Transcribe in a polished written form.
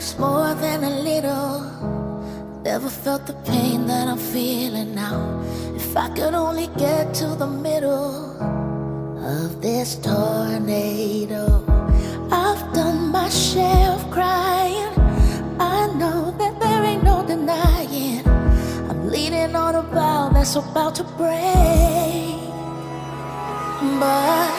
was more than a little. Never felt the pain that I'm feeling now. If I could only get to the middle of this tornado. I've done my share of crying. I know that there ain't no denying I'm leaning on a bow that's about to break. But